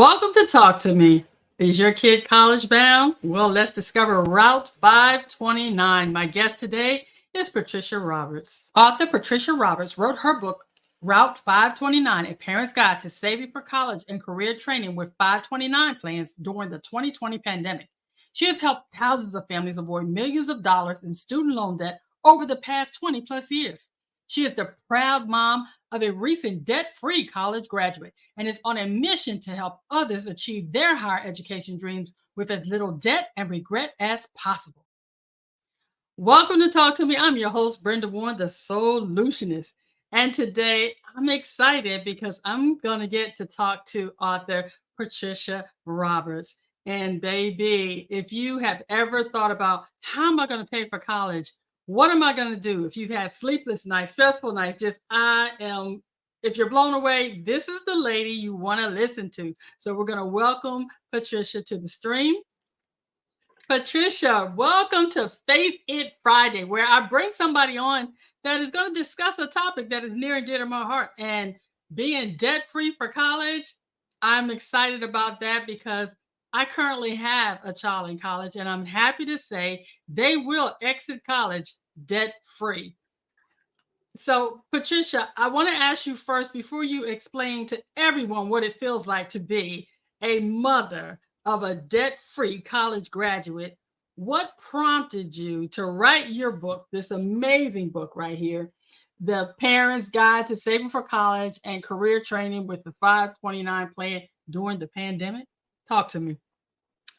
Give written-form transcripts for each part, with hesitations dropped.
Welcome to Talk to Me. Is your kid college bound? Well, let's discover Route 529. My guest today is Patricia Roberts. Author Patricia Roberts wrote her book, Route 529, A Parent's Guide to Saving for College and Career Training with 529 Plans during the 2020 pandemic. She has helped thousands of families avoid millions of dollars in student loan debt over the past 20 plus years. She is the proud mom of a recent debt free college graduate and is on a mission to help others achieve their higher education dreams with as little debt and regret as possible. Welcome to Talk to Me. I'm your host, Brenda Warren, the Solutionist. And today I'm excited because I'm going to get to talk to author Patricia Roberts. And baby, if you have ever thought about how am I going to pay for college? What am I going to do? If you've had sleepless nights, stressful nights, if you're blown away, this is the lady you want to listen to. So we're going to welcome Patricia to the stream. Patricia, welcome to Face It Friday, where I bring somebody on that is going to discuss a topic that is near and dear to my heart. And being debt free for college, I'm excited about that because I currently have a child in college, and I'm happy to say they will exit college debt free. So, Patricia, I want to ask you first before you explain to everyone what it feels like to be a mother of a debt free college graduate. What prompted you to write your book, this amazing book right here, The Parent's Guide to Saving for College and Career Training with the 529 Plan during the pandemic? Talk to me.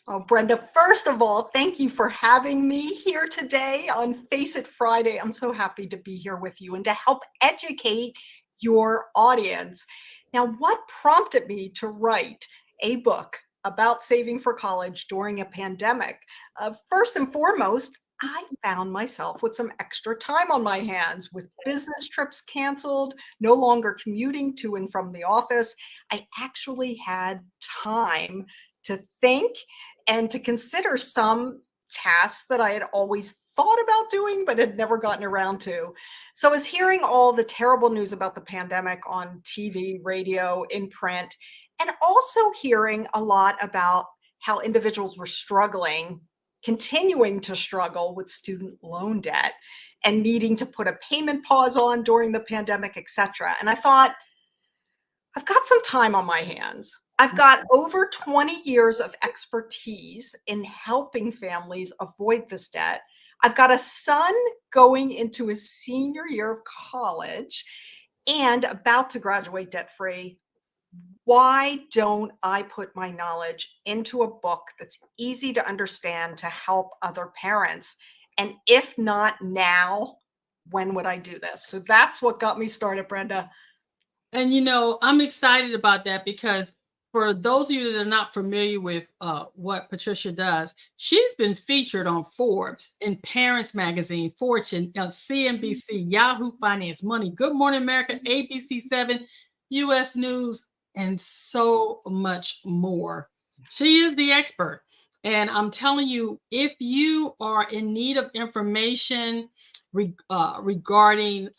Oh, Brenda, first of all, thank you for having me here today on Face It Friday. I'm so happy to be here with you and to help educate your audience. Now, what prompted me to write a book about saving for college during a pandemic? First and foremost, I found myself with some extra time on my hands with business trips canceled, no longer commuting to and from the office. I actually had time to think and to consider some tasks that I had always thought about doing but had never gotten around to. So I was hearing all the terrible news about the pandemic on TV, radio, in print, and also hearing a lot about how individuals were struggling, continuing to struggle with student loan debt and needing to put a payment pause on during the pandemic, etc. And I thought, I've got some time on my hands. I've got over 20 years of expertise in helping families avoid this debt. I've got a son going into his senior year of college and about to graduate debt-free. Why don't I put my knowledge into a book that's easy to understand to help other parents? And if not now, when would I do this? So that's what got me started, Brenda. And I'm excited about that because for those of you that are not familiar with what Patricia does, she's been featured on Forbes, in Parents Magazine, Fortune, CNBC, Yahoo Finance, Money, Good Morning America, ABC7, US News, and so much more. She is the expert. And I'm telling you, if you are in need of information regarding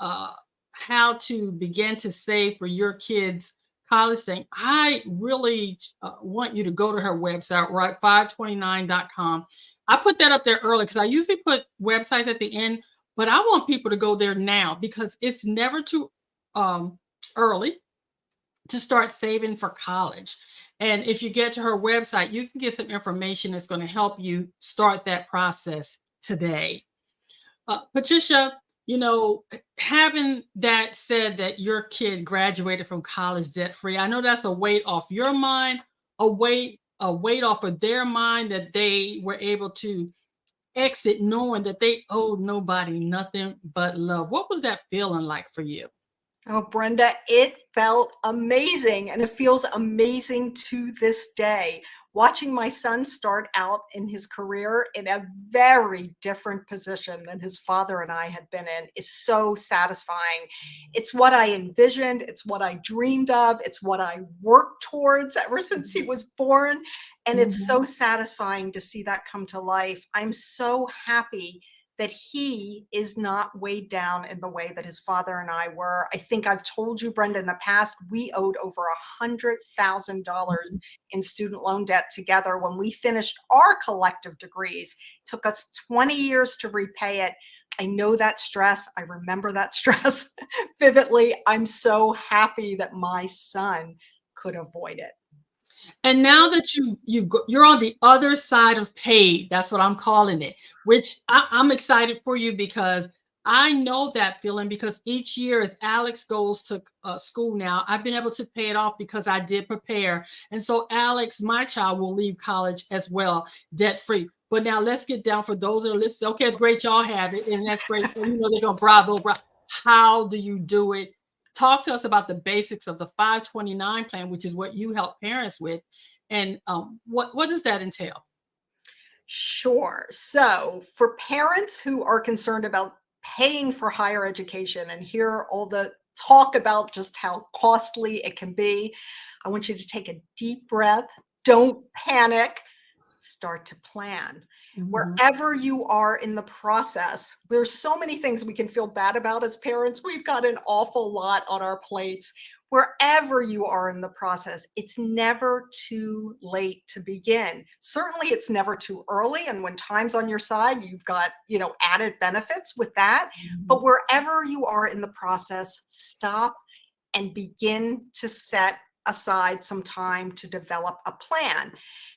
how to begin to save for your kids' college thing, I really want you to go to her website, right? 529.com. I put that up there early because I usually put websites at the end, but I want people to go there now because it's never too early to start saving for college. And if you get to her website, you can get some information that's going to help you start that process today. Patricia, having that said that your kid graduated from college debt free, I know that's a weight off your mind, a weight off of their mind that they were able to exit knowing that they owed nobody nothing but love. What was that feeling like for you? Oh, Brenda, it felt amazing, and it feels amazing to this day. Watching my son start out in his career in a very different position than his father and I had been in is so satisfying. It's what I envisioned, it's what I dreamed of, it's what I worked towards ever since he was born, and it's so satisfying to see that come to life. I'm so happy that he is not weighed down in the way that his father and I were. I think I've told you, Brenda, in the past, we owed over $100,000 Mhm. in student loan debt together when we finished our collective degrees. It took us 20 years to repay it. I know that stress. I remember that stress vividly. I'm so happy that my son could avoid it. And now that you're on the other side of paid, that's what I'm calling it. Which I'm excited for you because I know that feeling because each year as Alex goes to school now, I've been able to pay it off because I did prepare. And so Alex, my child, will leave college as well, debt free. But now let's get down for those that are listening. Okay, it's great y'all have it, and that's great. So they're going bravo, bravo. How do you do it? Talk to us about the basics of the 529 plan, which is what you help parents with, and what does that entail? Sure. So, for parents who are concerned about paying for higher education and hear all the talk about just how costly it can be, I want you to take a deep breath. Don't panic. Start to plan. Mhm, Wherever you are in the process, there's so many things we can feel bad about as parents. We've got an awful lot on our plates. Wherever you are in the process, it's never too late to begin. Certainly, it's never too early. And when time's on your side, you've got, added benefits with that. mhm, But wherever you are in the process, stop and begin to set aside some time to develop a plan.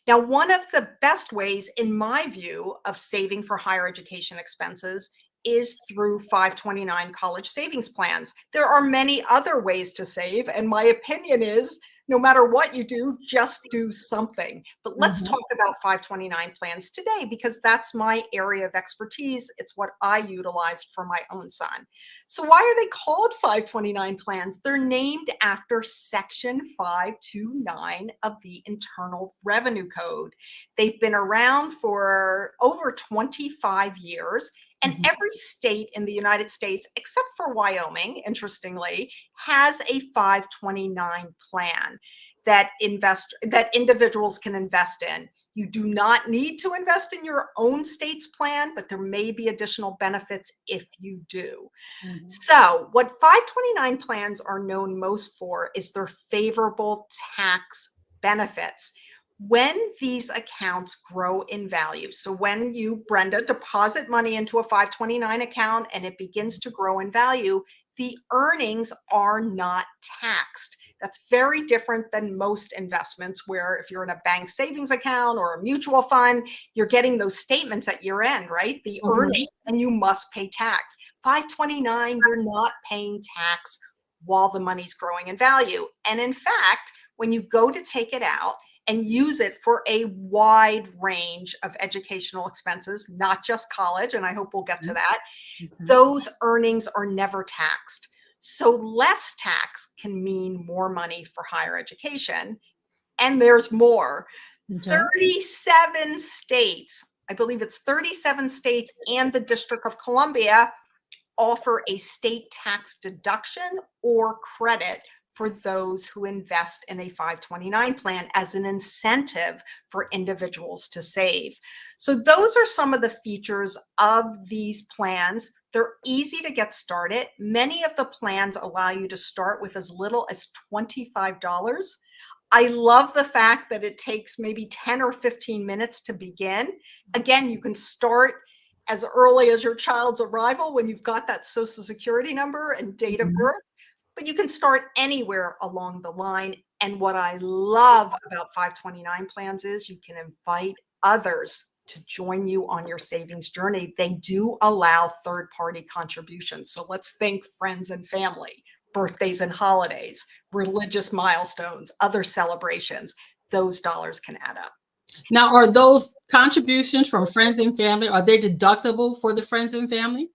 Now, one of the best ways, in my view, of saving for higher education expenses is through 529 college savings plans. There are many other ways to save, and my opinion is no matter what you do, just do something. But let's mhm, talk about 529 plans today because that's my area of expertise. It's what I utilized for my own son. So, why are they called 529 plans? They're named after Section 529 of the Internal Revenue Code. They've been around for over 25 years, and mhm, every state in the United States, except for Wyoming, interestingly, has a 529 plan that individuals can invest in. You do not need to invest in your own state's plan, but there may be additional benefits if you do. mhm, So, what 529 plans are known most for is their favorable tax benefits. When these accounts grow in value, so when you, Brenda, deposit money into a 529 account and it begins to grow in value, the earnings are not taxed. That's very different than most investments, where if you're in a bank savings account or a mutual fund, you're getting those statements at year end, right? The mhm. earnings, and you must pay tax. 529, you're not paying tax while the money's growing in value. And in fact, when you go to take it out and use it for a wide range of educational expenses, not just college, and I hope we'll get to Okay, that, okay, those earnings are never taxed. So less tax can mean more money for higher education. And there's more. okay. 37 states, I believe it's 37 states and the District of Columbia offer a state tax deduction or credit for those who invest in a 529 plan as an incentive for individuals to save. So, those are some of the features of these plans. They're easy to get started. Many of the plans allow you to start with as little as $25. I love the fact that it takes maybe 10 or 15 minutes to begin. Again, you can start as early as your child's arrival when you've got that social security number and date of Mhm. birth, but you can start anywhere along the line. And what I love about 529 plans is you can invite others to join you on your savings journey. They do allow third party contributions. So let's think friends and family, birthdays and holidays, religious milestones, other celebrations. Those dollars can add up. Now, are those contributions from friends and family, are they deductible for the friends and family?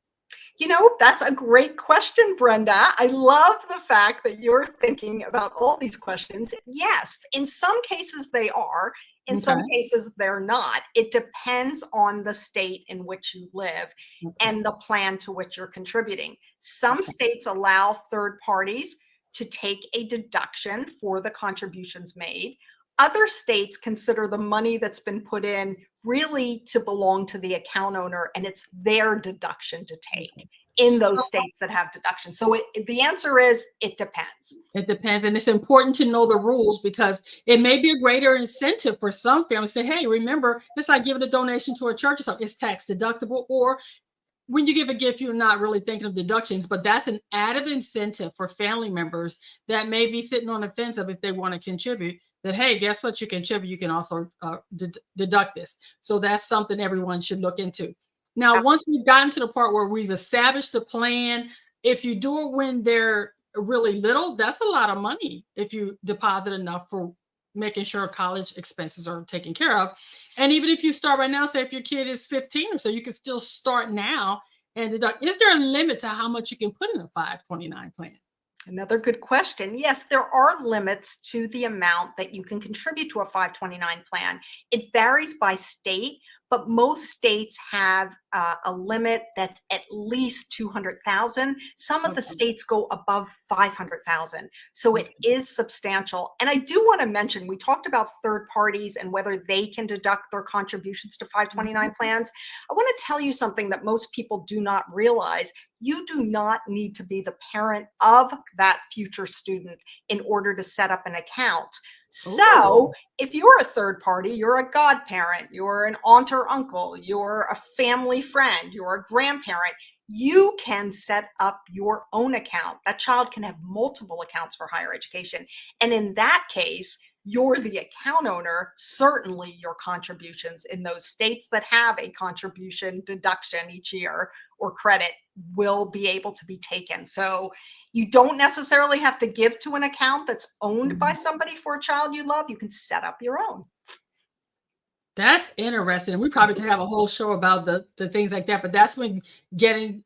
That's a great question, Brenda. I love the fact that you're thinking about all these questions. Yes, in some cases they are, in some Okay, cases they're not. It depends on the state in which you live okay, and the plan to which you're contributing. Some okay. states allow third parties to take a deduction for the contributions made. Other states consider the money that's been put in really to belong to the account owner, and it's their deduction to take in those states that have deductions. So the answer is it depends. It depends, and it's important to know the rules because it may be a greater incentive for some families to say, "Hey, remember, it's like giving a donation to a church or something. It's tax deductible." Or when you give a gift, you're not really thinking of deductions, but that's an added incentive for family members that may be sitting on the fence of if they want to contribute. That hey, guess what? You contribute, you can also deduct this. So that's something everyone should look into. Now, once Absolutely. we've gotten to the part where we've established a plan, if you do it when they're really little, that's a lot of money if you deposit enough for making sure college expenses are taken care of. And even if you start right now, say if your kid is 15 or so, you can still start now and deduct. Is there a limit to how much you can put in a 529 plan? Another good question. Yes, there are limits to the amount that you can contribute to a 529 plan. It varies by state, but most states have a limit that's at least 200,000. Some of the Okay. states go above 500,000. So it Okay. is substantial. And I do want to mention, we talked about third parties and whether they can deduct their contributions to Mhm. 529 plans. I want to tell you something that most people do not realize. You do not need to be the parent of that future student in order to set up an account. Oh, So if you're a third party, you're a godparent, you're an aunt or uncle, you're a family friend, you're a grandparent, you can set up your own account. That child can have multiple accounts for higher education. And in that case, you're the account owner. Certainly your contributions in those states that have a contribution deduction each year or credit will be able to be taken. So you don't necessarily have to give to an account that's owned by mhm. somebody for a child you love. You can set up your own. That's interesting. We probably could have a whole show about the things like that, but that's when getting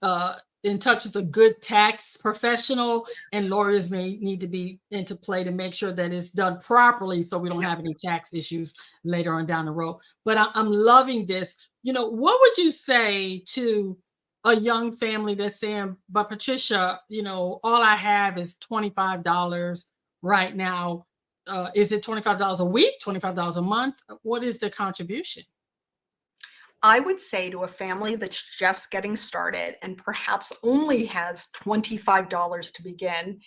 in touch with a good tax professional and lawyers may need to be into play to make sure that it's done properly so we don't have Yes. any tax issues later on down the road. But I'm loving this. What would you say to a young family that's saying, but Patricia, all I have is $25 right now. Is it $25 a week, $25 a month? What is the contribution? I would say to a family that's just getting started and perhaps only has $25 to begin,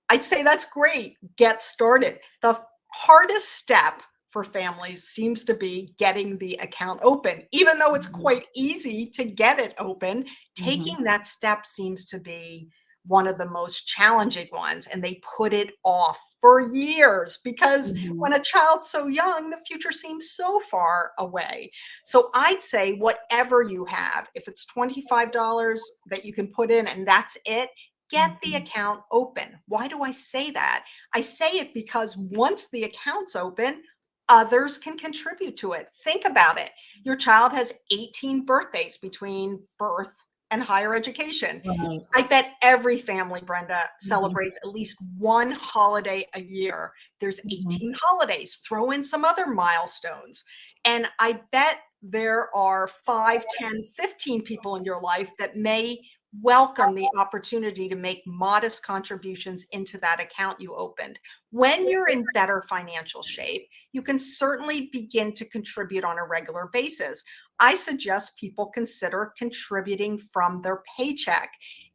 I'd say that's great. Get started. The hardest step for families seems to be getting the account open. Even though it's Mhm, quite easy to get it open, mhm, taking that step seems to be one of the most challenging ones. And they put it off for years because mhm, when a child's so young, the future seems so far away. So I'd say whatever you have, if it's $25 that you can put in and that's it, get the mhm. account open. Why do I say that? I say it because once the account's open, others can contribute to it. Think about it. Your child has 18 birthdays between birth and higher education. Right. I bet every family, Brenda, Mhm, celebrates at least one holiday a year. There's mhm. 18 holidays. Throw in some other milestones. And I bet there are 5, 10, 15 people in your life that may welcome the opportunity to make modest contributions into that account you opened. When you're in better financial shape, you can certainly begin to contribute on a regular basis. I suggest people consider contributing from their paycheck.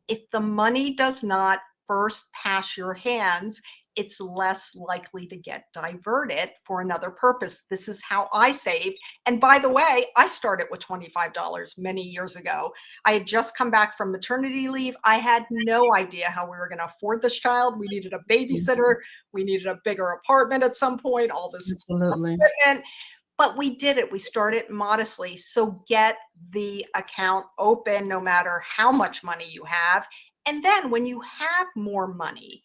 If the money does not first pass your hands, it's less likely to get diverted for another purpose. This is how I saved. And by the way, I started with $25 many years ago. I had just come back from maternity leave. I had no idea how we were going to afford this child. We needed a Mhm. babysitter. We needed a bigger apartment at some point, all this Absolutely. equipment. But we did it. We started modestly. So get the account open no matter how much money you have. And then when you have more money,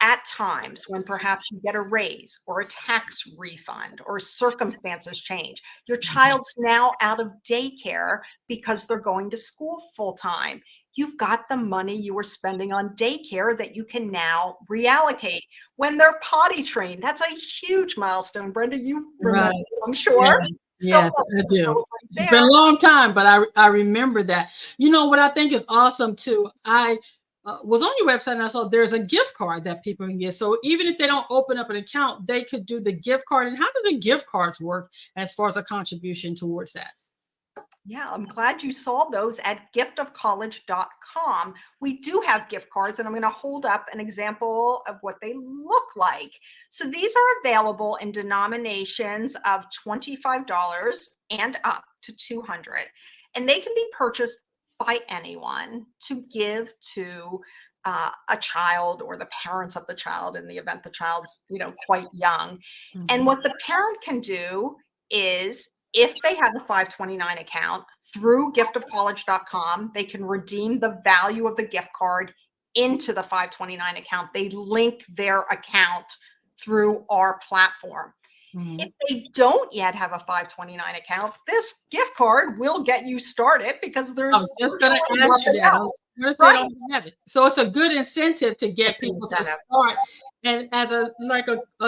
at times when perhaps you get a raise or a tax refund or circumstances change, your Mhm. child's now out of daycare because they're going to school full time. You've got the money you were spending on daycare that you can now reallocate. When they're potty trained, that's a huge milestone. Brenda, you remember, Right. I'm Yeah. sure. So Yes, much I to do. celebrate It's been a there. long time, but I remember that. What I think is awesome too, was on your website and I saw there's a gift card that people can get. So even if they don't open up an account, they could do the gift card. And how do the gift cards work as far as a contribution towards that? Yeah, I'm glad you saw those at giftofcollege.com. We do have gift cards, and I'm going to hold up an example of what they look like. So these are available in denominations of $25 and up to $200, and they can be purchased by anyone to give to a child or the parents of the child in the event the child's, quite young. And Mhm. what the parent can do is, if they have a 529 account through giftofcollege.com, they can redeem the value of the gift card into the 529 account. They link their account through our platform. If Mhm. they don't yet have a 529 account, this gift card will get you started because I there's was just going virtually to ask you nothing that. else, What if they right? don't have it? So it's a good incentive to get It's an people to incentive. start. And as a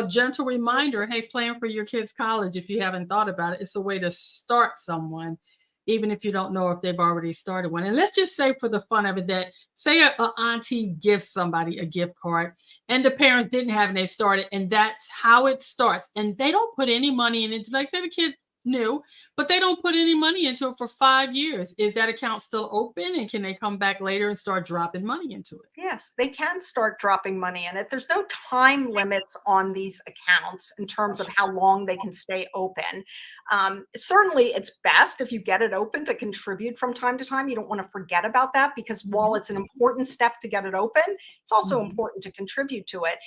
gentle reminder, hey, plan for your kids' college if you haven't thought about it. It's a way to start someone, even if you don't know if they've already started one. And let's just say for the fun of it that say a auntie gives somebody a gift card and the parents didn't have and they started, and that's how it starts. And they don't put any money in it. Like say the kid knew, but they don't put any money into it for 5 years. Is that account still open? And can they come back later and start dropping money into it? Yes, they can start dropping money in it. There's no time limits on these accounts in terms of how long they can stay open. Certainly, it's best if you get it open to contribute from time to time. You don't want to forget about that because while Mhm. it's an important step to get it open, it's also Mhm. important to contribute to it.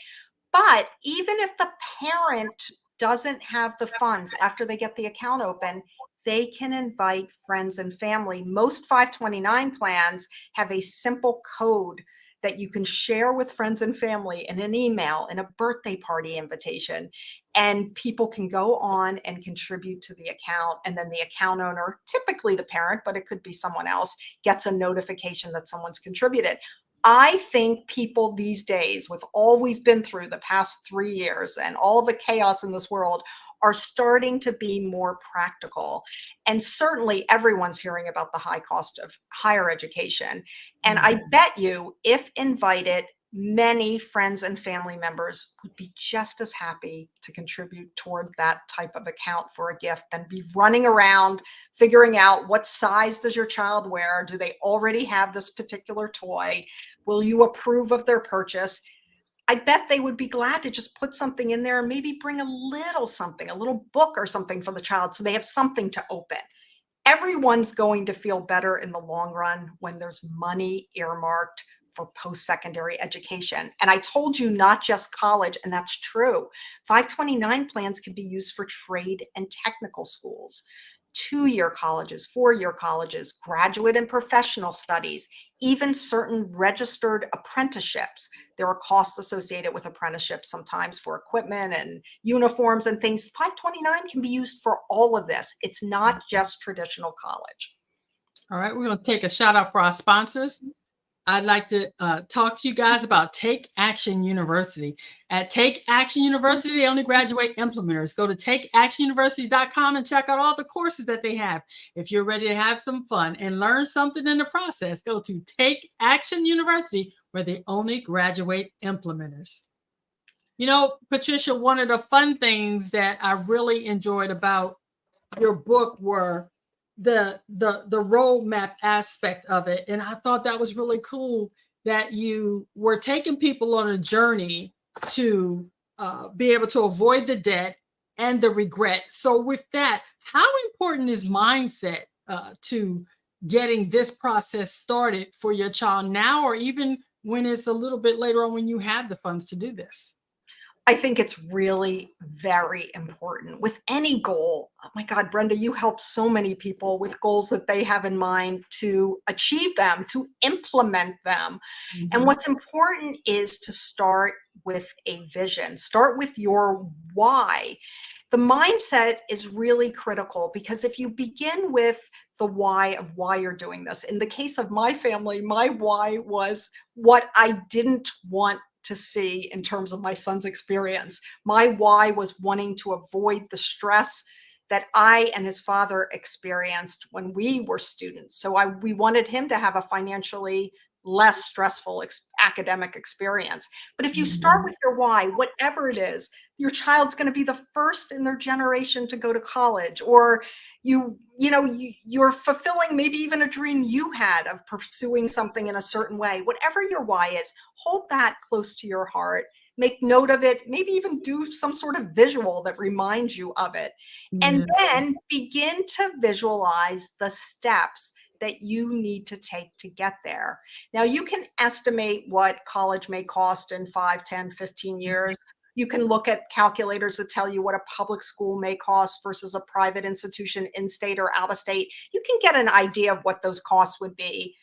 But even if the parent doesn't have the funds after they get the account open, they can invite friends and family. Most 529 plans have a simple code that you can share with friends and family in an email, in a birthday party invitation, and people can go on and contribute to the account. And then the account owner, typically the parent, but it could be someone else, gets a notification that someone's contributed. I think people these days, with all we've been through the past 3 years and all the chaos in this world, are starting to be more practical. And certainly everyone's hearing about the high cost of higher education. And I Mhm. bet you, if invited, many friends and family members would be just as happy to contribute toward that type of account for a gift than be running around figuring out what size does your child wear? Do they already have this particular toy? Will you approve of their purchase? I bet they would be glad to just put something in there and maybe bring a little something, a little book or something for the child so they have something to open. Everyone's going to feel better in the long run when there's money earmarked for post-secondary education. And I told you not just college, and that's true. 529 plans can be used for trade and technical schools, 2-year colleges, 4-year colleges, graduate and professional studies, even certain registered apprenticeships. There are costs associated with apprenticeships sometimes for equipment and uniforms and things. 529 can be used for all of this. It's not just traditional college. All right, we're going to take a shout out for our sponsors. I'd like to talk to you guys about Take Action University. At Take Action University, they only graduate implementers. Go to takeactionuniversity.com and check out all the courses that they have. If you're ready to have some fun and learn something in the process, go to Take Action University, where they only graduate implementers. Patricia, one of the fun things that I really enjoyed about your book were the roadmap aspect of it, and I thought that was really cool that you were taking people on a journey to be able to avoid the debt and the regret. So with that, how important is mindset to getting this process started for your child now, or even when it's a little bit later on when you have the funds to do this? I think it's really very important with any goal. Oh my God, Brenda, you help so many people with goals that they have in mind to achieve them, to implement them. And Mhm. what's important is to start with a vision, start with your why. The mindset is really critical because if you begin with the why of why you're doing this, in the case of my family, my why was what I didn't want to see in terms of my son's experience. My why was wanting to avoid the stress that I and his father experienced when we were students. So we wanted him to have a financially less stressful academic experience. But if you start Mhm. with your why, whatever it is, your child's going to be the first in their generation to go to college, or you're fulfilling maybe even a dream you had of pursuing something in a certain way. Whatever your why is, hold that close to your heart. Make note of it, maybe even do some sort of visual that reminds you of it. And Yeah. then begin to visualize the steps that you need to take to get there. Now, you can estimate what college may cost in 5, 10, 15 years. You can look at calculators that tell you what a public school may cost versus a private institution in state or out of state. You can get an idea of what those costs would be.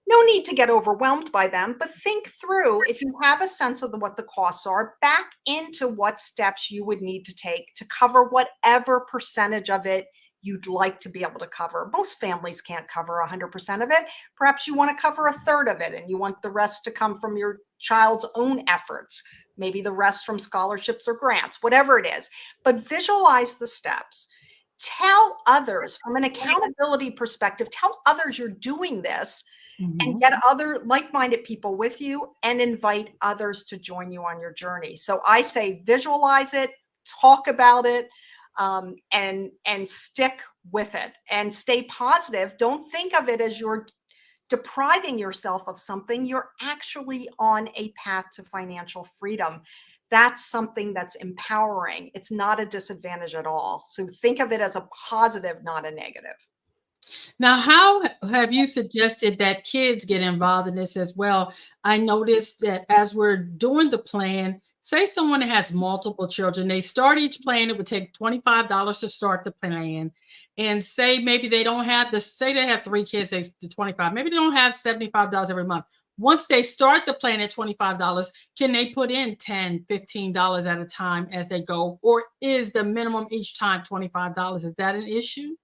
No need to get overwhelmed by them, but think through, if you have a sense of what the costs are, back into what steps you would need to take to cover whatever percentage of it you'd like to be able to cover. Most families can't cover 100% of it. Perhaps you want to cover a third of it and you want the rest to come from your child's own efforts, maybe the rest from scholarships or grants, whatever it is. But visualize the steps. Tell others from an accountability perspective, tell others you're doing this, and Mhm. get other like-minded people with you and invite others to join you on your journey. So I say visualize it, talk about it, and stick with it and stay positive. Don't think of it as you're depriving yourself of something. You're actually on a path to financial freedom. That's something that's empowering. It's not a disadvantage at all. So think of it as a positive, not a negative. Now, how have you suggested that kids get involved in this as well? I noticed that as we're doing the plan, say someone has multiple children, they start each plan, it would take $25 to start the plan. And say maybe they don't have the say they have 3 kids, they the 25, maybe they don't have $75 every month. Once they start the plan at $25, can they put in 10, $15 at a time as they go? Or is the minimum each time $25? Is that an issue?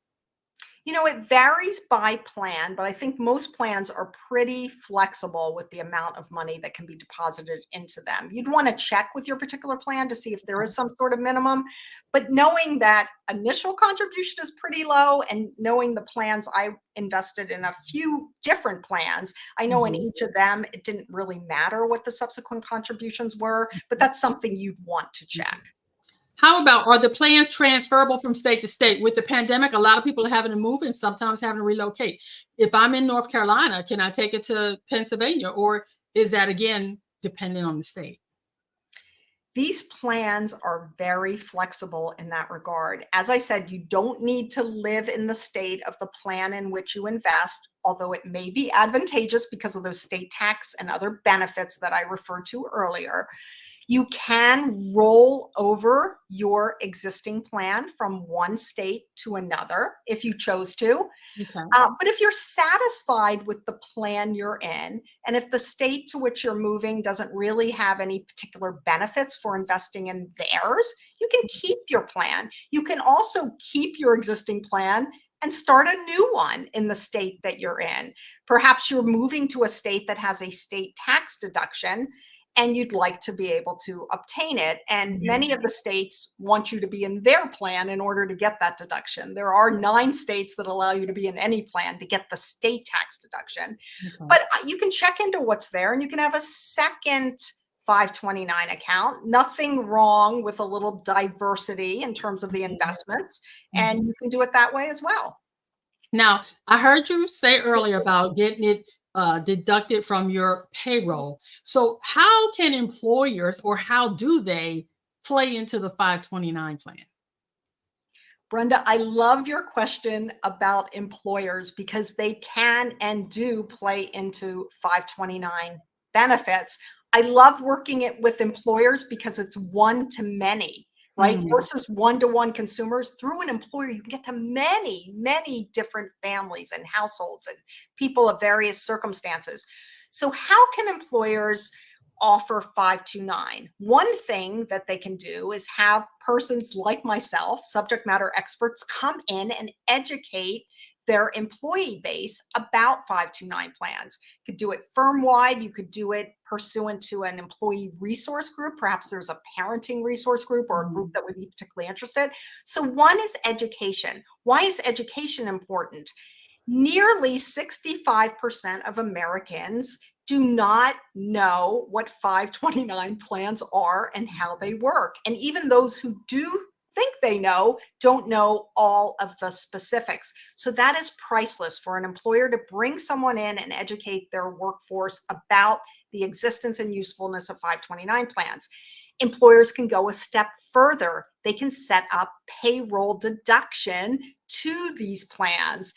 It varies by plan, but I think most plans are pretty flexible with the amount of money that can be deposited into them. You'd want to check with your particular plan to see if there is some sort of minimum, but knowing that initial contribution is pretty low and knowing the plans, I invested in a few different plans. I know in Mhm. each of them, it didn't really matter what the subsequent contributions were, but that's something you'd want to check. How about, are the plans transferable from state to state? With the pandemic, a lot of people are having to move and sometimes having to relocate. If I'm in North Carolina, can I take it to Pennsylvania? Or is that again dependent on the state? These plans are very flexible in that regard. As I said, you don't need to live in the state of the plan in which you invest, although it may be advantageous because of those state tax and other benefits that I referred to earlier. You can roll over your existing plan from one state to another if you chose to. Okay. But if you're satisfied with the plan you're in, and if the state to which you're moving doesn't really have any particular benefits for investing in theirs, you can keep your plan. You can also keep your existing plan and start a new one in the state that you're in. Perhaps you're moving to a state that has a state tax deduction and you'd like to be able to obtain it. And Mhm. many of the states want you to be in their plan in order to get that deduction. There are 9 states that allow you to be in any plan to get the state tax deduction. Okay. But you can check into what's there and you can have a second 529 account. Nothing wrong with a little diversity in terms of the investments. And Mhm. you can do it that way as well. Now, I heard you say earlier about getting it deducted from your payroll. So, how can employers or how do they play into the 529 plan? Brenda, I love your question about employers because they can and do play into 529 benefits. I love working it with employers because it's one to many, right? Mm. Versus one-to-one consumers. Through an employer, you can get to many, many different families and households and people of various circumstances. So how can employers offer 529? One thing that they can do is have persons like myself, subject matter experts, come in and educate their employee base about 529 plans. You could do it firm wide. You could do it pursuant to an employee resource group. Perhaps there's a parenting resource group or a group Mhm. that would be particularly interested. So one is education. Why is education important? Nearly 65% of Americans do not know what 529 plans are and how they work. And even those who do think they know don't know all of the specifics. So that is priceless for an employer to bring someone in and educate their workforce about the existence and usefulness of 529 plans. Employers can go a step further. They can set up payroll deduction to these plans.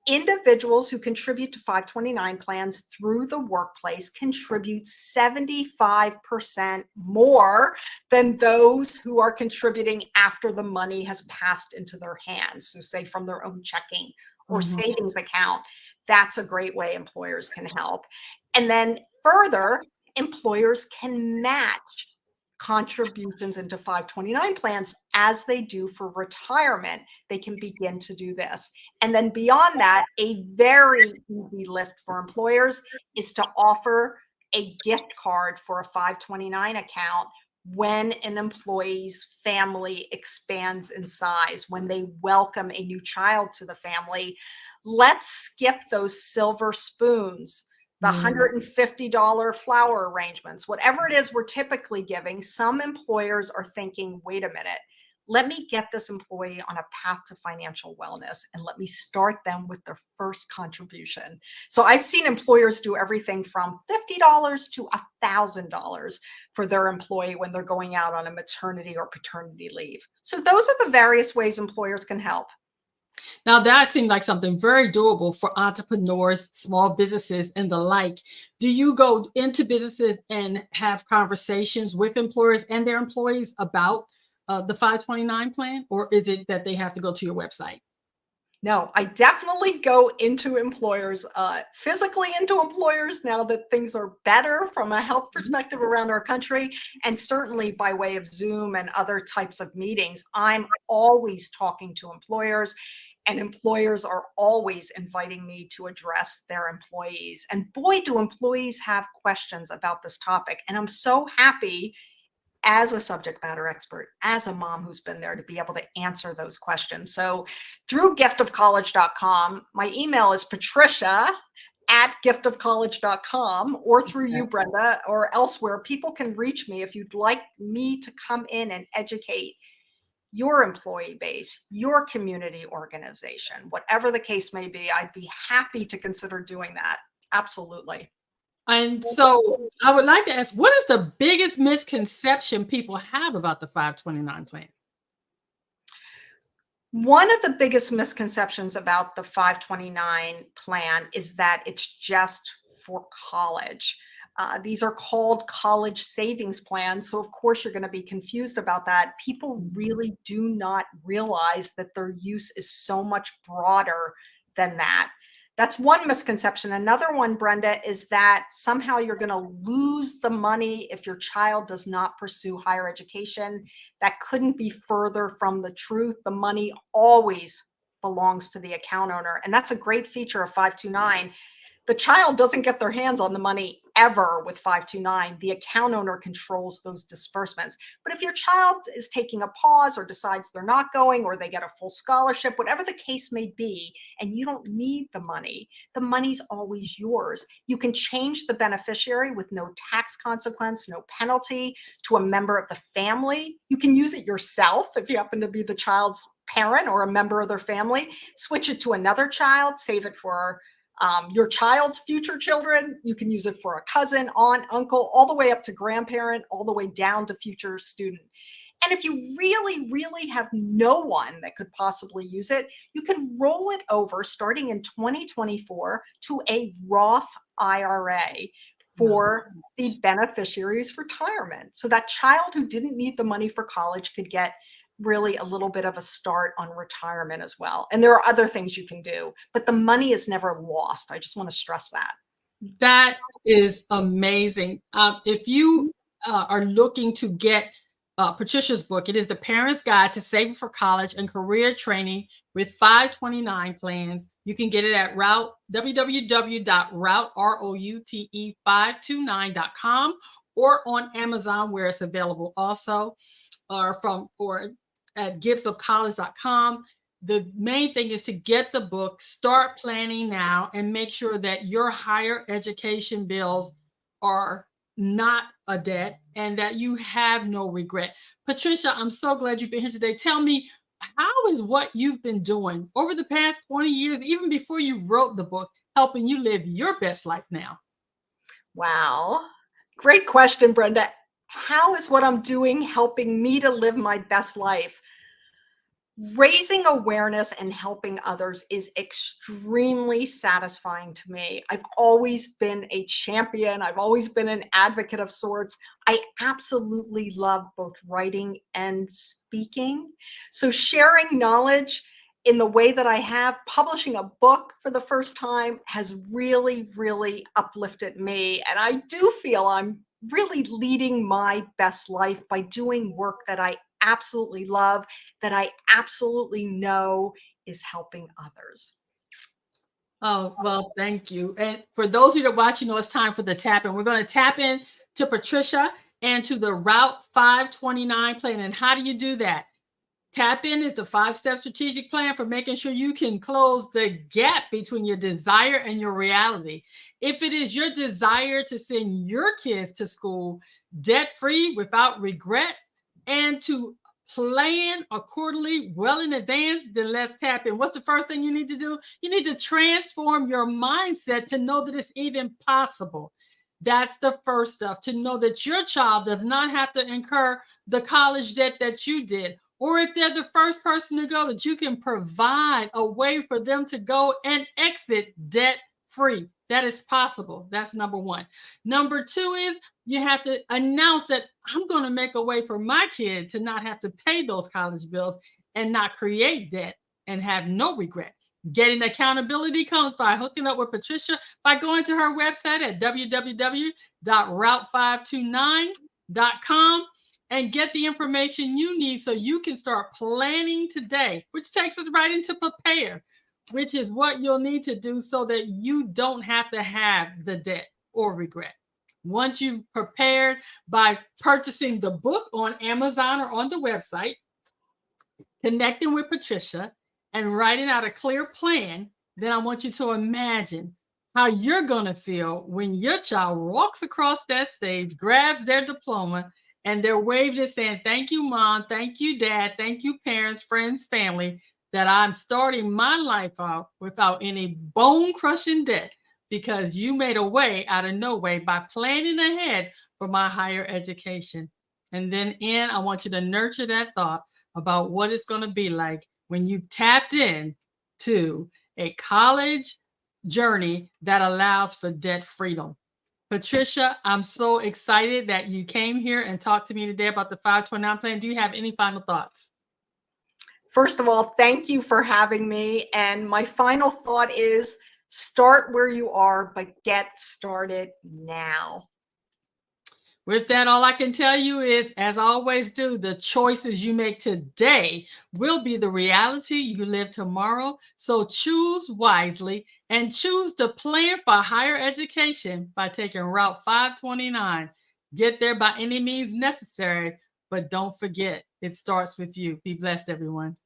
Individuals who contribute to 529 plans through the workplace contribute 75% more than those who are contributing after the money has passed into their hands. So say from their own checking or savings account. That's a great way employers can help. And then further, employers can match contributions into 529 plans as they do for retirement. They can begin to do this. And then beyond that, a very easy lift for employers is to offer a gift card for a 529 account when an employee's family expands in size, when they welcome a new child to the family. Let's skip those silver spoons, the $150 flower arrangements, whatever it is we're typically giving. Some employers are thinking, wait a minute, let me get this employee on a path to financial wellness and let me start them with their first contribution. So I've seen employers do everything from $50 to $1,000 for their employee when they're going out on a maternity or paternity leave. So those are the various ways employers can help. Now that seemed like something very doable for entrepreneurs, small businesses, and the like. Do you go into businesses and have conversations with employers and their employees about the 529 plan, or is it that they have to go to your website? No, I definitely go into employers, physically into employers now that things are better from a health perspective around our country, and certainly by way of Zoom and other types of meetings. I'm always talking to employers, and employers are always inviting me to address their employees. And boy, do employees have questions about this topic. And I'm so happy as a subject matter expert, as a mom who's been there, to be able to answer those questions. So through giftofcollege.com, my email is Patricia at giftofcollege.com, or through you, Brenda, or elsewhere. People can reach me if you'd like me to come in and educate your employee base, your community organization, whatever the case may be. I'd be happy to consider doing that. Absolutely. And so I would like to ask, what is the biggest misconception people have about the 529 plan? One of the biggest misconceptions about the 529 plan is that it's just for college. These are called college savings plans. So, of course, you're going to be confused about that. People really do not realize that their use is so much broader than that. That's one misconception. Another one, Brenda, is that somehow you're going to lose the money if your child does not pursue higher education. That couldn't be further from the truth. The money always belongs to the account owner. And that's a great feature of 529. The child doesn't get their hands on the money ever with 529. The account owner controls those disbursements. But if your child is taking a pause or decides they're not going, or they get a full scholarship, whatever the case may be, and you don't need the money's always yours. You can change the beneficiary with no tax consequence, no penalty, to a member of the family. You can use it yourself if you happen to be the child's parent or a member of their family. Switch it to another child, save it for your child's future children. You can use it for a cousin, aunt, uncle, all the way up to grandparent, all the way down to future student. And if you really, really have no one that could possibly use it, you can roll it over starting in 2024 to a Roth IRA for the beneficiary's retirement. So that child who didn't need the money for college could get really a little bit of a start on retirement as well. And there are other things you can do, but the money is never lost. I just want to stress that. That is amazing. If you are looking to get Patricia's book, it is The Parent's Guide to Saving for College and Career Training with 529 Plans. You can get it at www.route529.com, or on Amazon, where it's available also, or at giftsofcollege.com. The main thing is to get the book, start planning now, and make sure that your higher education bills are not a debt and that you have no regret. Patricia, I'm so glad you've been here today. Tell me, how is what you've been doing over the past 20 years, even before you wrote the book, helping you live your best life now? Wow. Great question, Brenda. How is what I'm doing helping me to live my best life? Raising awareness and helping others is extremely satisfying to me. I've always been a champion. I've always been an advocate of sorts. I absolutely love both writing and speaking. So sharing knowledge in the way that I have, publishing a book for the first time has really, really uplifted me. And I do feel I'm really leading my best life by doing work that I absolutely love, that I absolutely know is helping others. Oh, well, thank you. And for those of you that watch, you know it's time for the tap in. We're going to tap in to Patricia and to the Route 529 plan. And how do you do that? Tap in is the 5-step strategic plan for making sure you can close the gap between your desire and your reality. If it is your desire to send your kids to school debt free without regret and to plan accordingly well in advance, then let's tap in. What's the first thing you need to do? You need to transform your mindset to know that it's even possible. That's the first stuff, to know that your child does not have to incur the college debt that you did. Or if they're the first person to go, that you can provide a way for them to go and exit debt free. That is possible. That's number one. Number two is you have to announce that I'm going to make a way for my kid to not have to pay those college bills and not create debt and have no regret. Getting accountability comes by hooking up with Patricia by going to her website at www.route529.com and get the information you need so you can start planning today, which takes us right into prepare, which is what you'll need to do so that you don't have to have the debt or regret. Once you've prepared by purchasing the book on Amazon or on the website, connecting with Patricia and writing out a clear plan, then I want you to imagine how you're going to feel when your child walks across that stage, grabs their diploma, and they're waving it saying, "Thank you, mom. Thank you, dad. Thank you, parents, friends, family, that I'm starting my life out without any bone crushing debt because you made a way out of no way by planning ahead for my higher education." And then, I want you to nurture that thought about what it's going to be like when you tapped in to a college journey that allows for debt freedom. Patricia, I'm so excited that you came here and talked to me today about the 529 plan. Do you have any final thoughts? First of all, thank you for having me. And my final thought is start where you are, but get started now. With that, all I can tell you is, as I always do, the choices you make today will be the reality you live tomorrow. So choose wisely and choose to plan for higher education by taking Route 529. Get there by any means necessary, but don't forget, it starts with you. Be blessed, everyone.